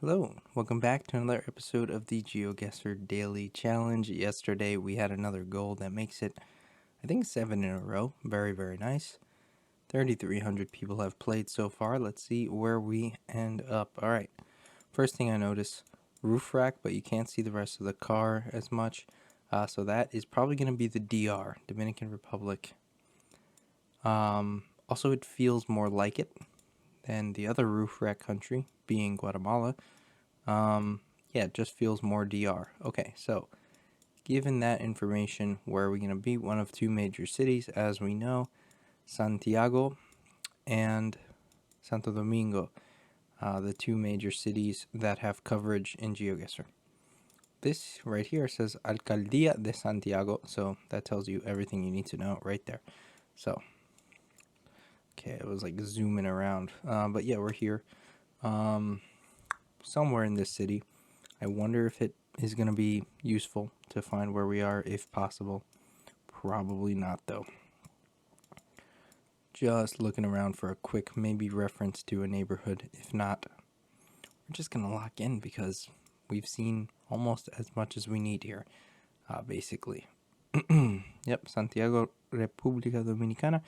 Hello, welcome back to another episode of the Geoguessr Daily Challenge. Yesterday we had another goal that makes it, I think, 7 in a row. Very, very nice. 3,300 people have played so far. Let's see where we end up. Alright, first thing I notice, roof rack, but you can't see the rest of the car as much. So that is probably going to be the DR, Dominican Republic. Also, it feels more like it than the other roof rack country, being Guatemala. Yeah, it just feels more DR. Okay, so given that information, where are we going to be? One of two major cities, as we know, Santiago and Santo Domingo, the two major cities that have coverage in Geoguessr. This right here says Alcaldía de Santiago, so that tells you everything you need to know right there. So, okay, it was like zooming around, but yeah, we're here, somewhere in this city. I wonder if it is going to be useful to find where we are, if possible. Probably not, though. Just looking around for a quick maybe reference to a neighborhood. If not, we're just going to lock in because we've seen almost as much as we need here, basically. Yep, Santiago, República Dominicana.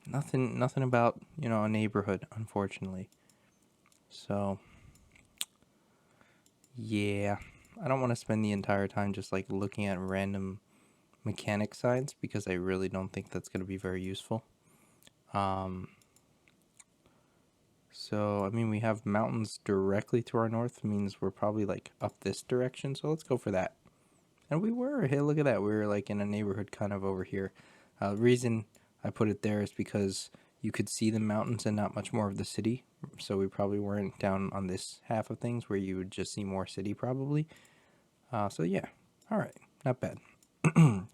Nothing about, a neighborhood, unfortunately. So, yeah, I don't want to spend the entire time just like looking at random mechanic signs because I really don't think that's going to be very useful. So, I mean, we have mountains directly to our north, means we're probably like up this direction, so let's go for that. And we were, hey, look at that, we were like in a neighborhood kind of over here. The reason I put it there is because you could see the mountains and not much more of the city, so we probably weren't down on this half of things where you would just see more city probably. So yeah, alright, not bad.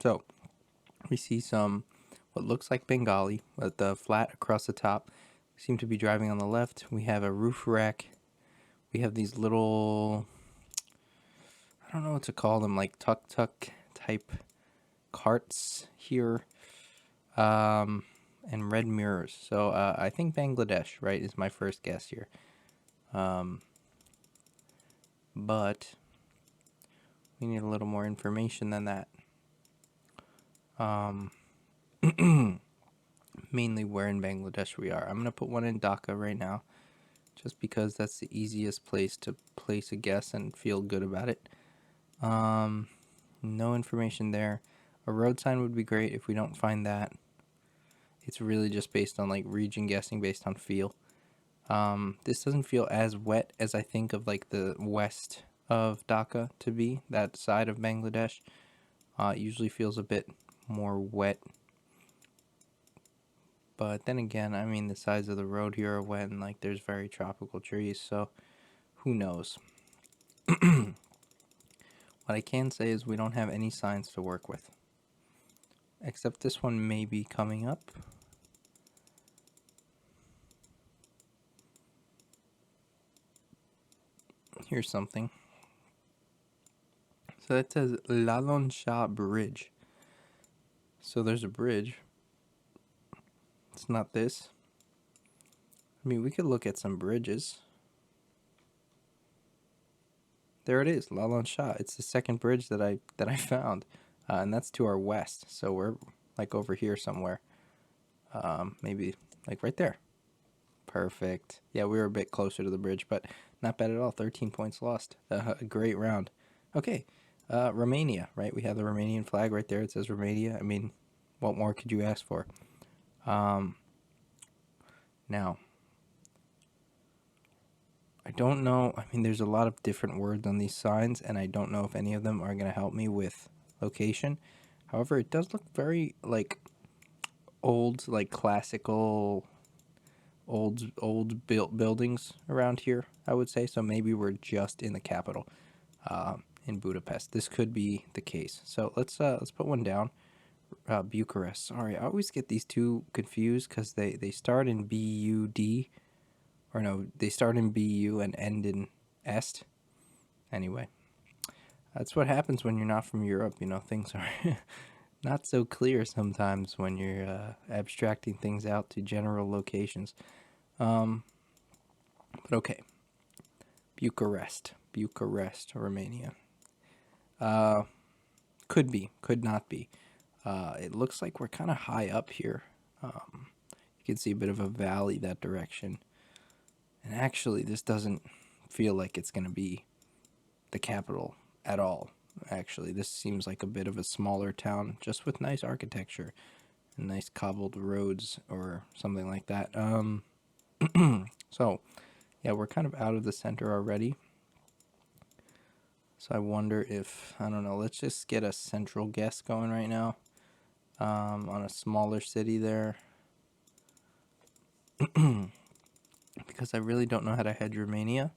So, we see some what looks like Bengali, with the flat across the top. We seem to be driving on the left. We have a roof rack. We have these little, I don't know what to call them, like tuk-tuk type carts here, and red mirrors. So I think Bangladesh, right, is my first guess here. But we need a little more information than that. Mainly where in Bangladesh we are. I'm going to put one in Dhaka right now, just because that's the easiest place to place a guess and feel good about it. No information there. A road sign would be great if we don't find that. It's really just based on like region guessing based on feel. This doesn't feel as wet as I think of like the west of Dhaka to be, that side of Bangladesh. It usually feels a bit more wet. But then again, I mean, the sides of the road here are wet and like there's very tropical trees, so who knows? What I can say is we don't have any signs to work with. Except this one may be coming up. Here's something. So that says Lalon Shah Bridge. So there's a bridge. It's not this. I mean, we could look at some bridges. There it is, Lalon Shah. It's the second bridge that I found, and that's to our west. So we're like over here somewhere. Maybe like right there. Perfect. Yeah, we were a bit closer to the bridge, but not bad at all. 13 points lost. A great round. Okay, Romania, right? We have the Romanian flag right there. It says Romania. I mean, what more could you ask for? Now, I don't know. I mean, there's a lot of different words on these signs, and I don't know if any of them are going to help me with location. However, it does look very like old, like classical, old buildings around here, I would say. So maybe we're just in the capital, in Budapest. This could be the case. So let's put one down. Bucharest. Sorry, I always get these two confused because they start in B-U-D, or no, they start in B-U and end in est. Anyway, that's what happens when you're not from Europe. Things are not so clear sometimes when you're abstracting things out to general locations. But okay. Bucharest, Romania. Could be, could not be. It looks like we're kind of high up here. You can see a bit of a valley that direction. And actually, this doesn't feel like it's going to be the capital at all. Actually, this seems like a bit of a smaller town, just with nice architecture and nice cobbled roads or something like that. So, yeah, we're kind of out of the center already. So I wonder if, I don't know, let's just get a central guess going right now on a smaller city there. Because I really don't know how to hedge Romania.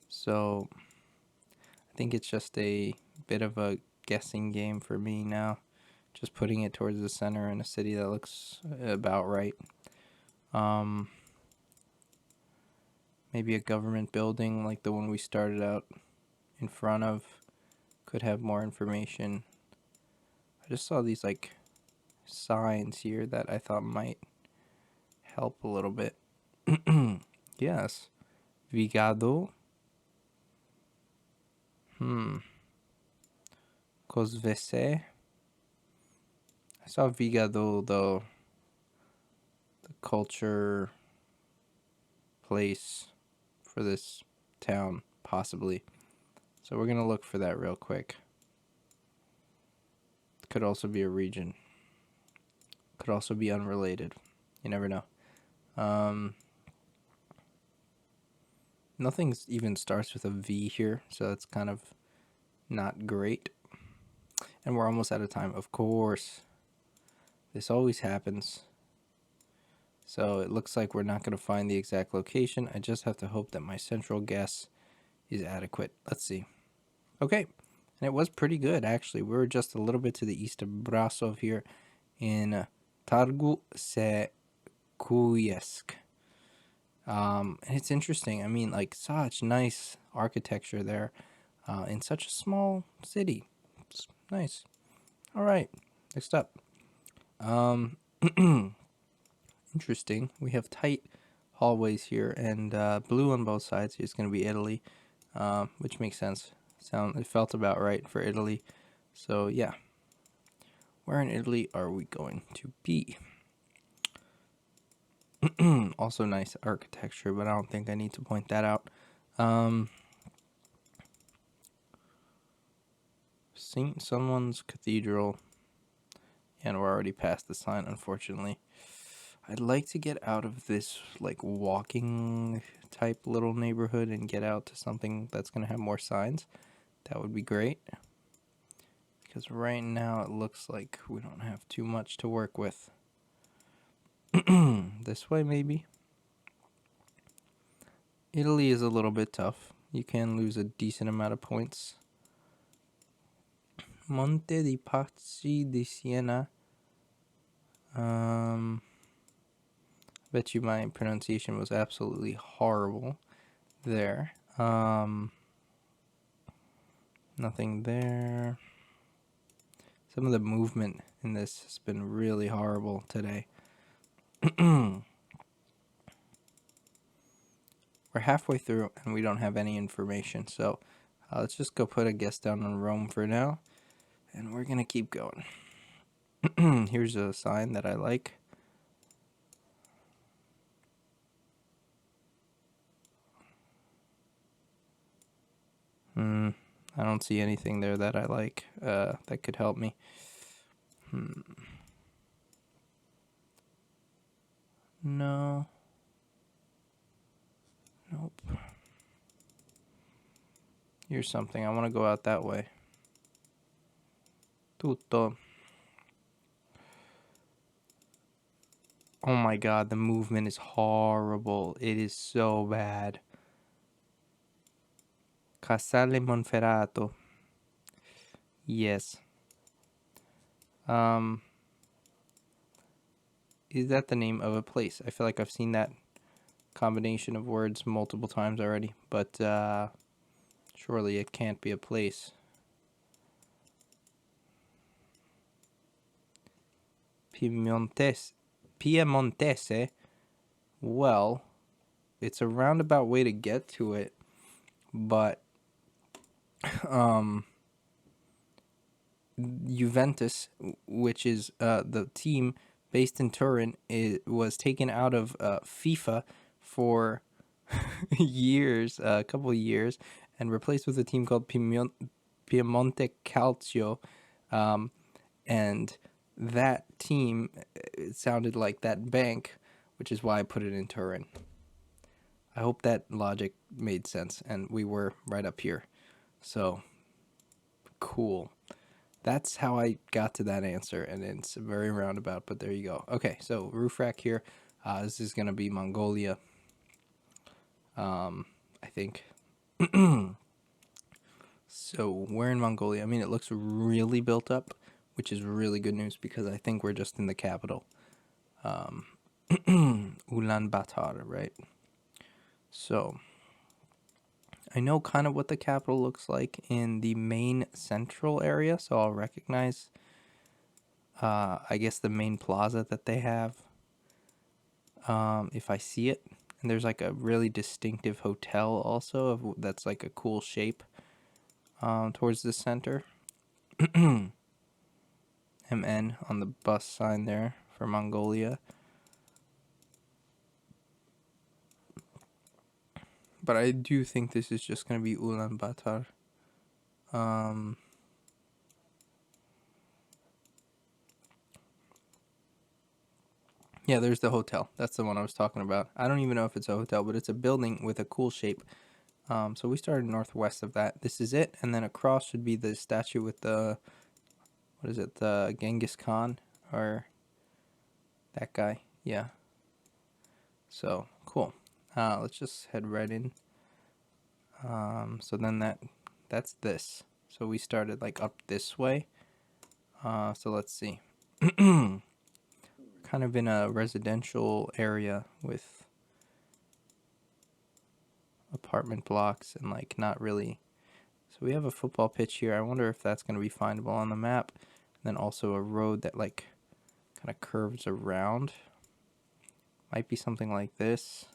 So I think it's just a bit of a guessing game for me now. Just putting it towards the center in a city that looks about right. Maybe a government building like the one we started out in front of could have more information. I just saw these like signs here that I thought might help a little bit. Yes. Vigado. Cosvese. I saw Vigado though. The culture place for this town, possibly. So we're gonna look for that real quick. Could also be a region. Could also be unrelated. You never know. Nothing even starts with a V here, so that's kind of not great. And we're almost out of time, of course. This always happens. So it looks like we're not going to find the exact location. I just have to hope that my central guess is adequate. Let's see. Okay. And it was pretty good, actually. We were just a little bit to the east of Brasov here in Targu Sekuyevsk. And it's interesting. I mean, like, such nice architecture there in such a small city. It's nice. All right. Next up. Interesting. We have tight hallways here and blue on both sides. It's going to be Italy, which makes sense. It felt about right for Italy. So yeah, where in Italy are we going to be? Also nice architecture, but I don't think I need to point that out. St. Someone's Cathedral, and we're already past the sign, unfortunately. I'd like to get out of this like walking type little neighborhood and get out to something that's going to have more signs. That would be great. Because right now it looks like we don't have too much to work with. This way maybe. Italy is a little bit tough. You can lose a decent amount of points. Monte di Pazzi di Siena. Bet you my pronunciation was absolutely horrible there. Nothing there. Some of the movement in this has been really horrible today. We're halfway through and we don't have any information, so let's just go put a guess down on Rome for now, and we're gonna keep going. Here's a sign that I like. I don't see anything there that I like that could help me. No. Nope. Here's something. I want to go out that way. Tutto. Oh my god, the movement is horrible. It is so bad. Casale Monferrato. Yes. Is that the name of a place? I feel like I've seen that combination of words multiple times already, but surely it can't be a place. Piemontese. Well, it's a roundabout way to get to it, but Juventus, which is the team based in Turin, was taken out of FIFA for years, a couple of years, and replaced with a team called Piemonte Calcio, and that team, it sounded like that bank, which is why I put it in Turin. I hope that logic made sense, and we were right up here. So, cool. That's how I got to that answer, and it's very roundabout, but there you go. Okay, so roof rack here. This is going to be Mongolia, I think. So we're in Mongolia. I mean, it looks really built up, which is really good news because I think we're just in the capital. Ulaanbaatar, right? So I know kind of what the capital looks like in the main central area, so I'll recognize, I guess, the main plaza that they have if I see it. And there's like a really distinctive hotel also that's like a cool shape towards the center. MN on the bus sign there for Mongolia. But I do think this is just going to be Ulaanbaatar. Yeah, there's the hotel. That's the one I was talking about. I don't even know if it's a hotel, but it's a building with a cool shape. So we started northwest of that. This is it. And then across should be the statue with the, what is it, the Genghis Khan or that guy. Yeah. So, cool. Let's just head right in. So then that's this. So we started like up this way. So let's see. Kind of in a residential area with apartment blocks and like not really. So we have a football pitch here. I wonder if that's going to be findable on the map. And then also a road that like kind of curves around. Might be something like this.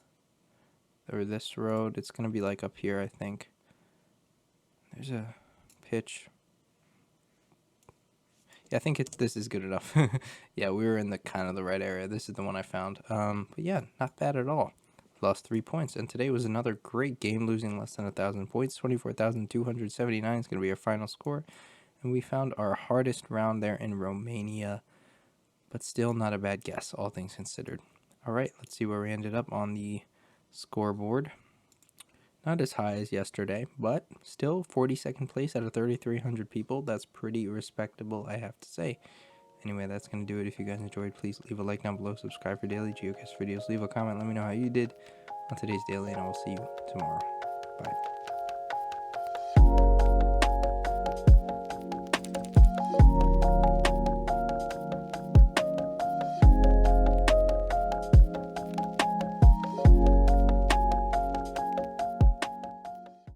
Or this road. It's going to be like up here, I think. There's a pitch. Yeah, I think this is good enough. Yeah, we were in the kind of the right area. This is the one I found. But yeah, not bad at all. Lost 3 points, and today was another great game, losing less than 1,000 points. 24,279 is going to be our final score, and we found our hardest round there in Romania, but still not a bad guess, all things considered. All right, let's see where we ended up on the scoreboard. Not as high as yesterday, but still 42nd place out of 3,300 people. That's pretty respectable, I have to say. Anyway, that's going to do it. If you guys enjoyed, please leave a like down below, subscribe for daily Geoguessr videos, leave a comment, let me know how you did on today's daily, and I will see you tomorrow. Bye.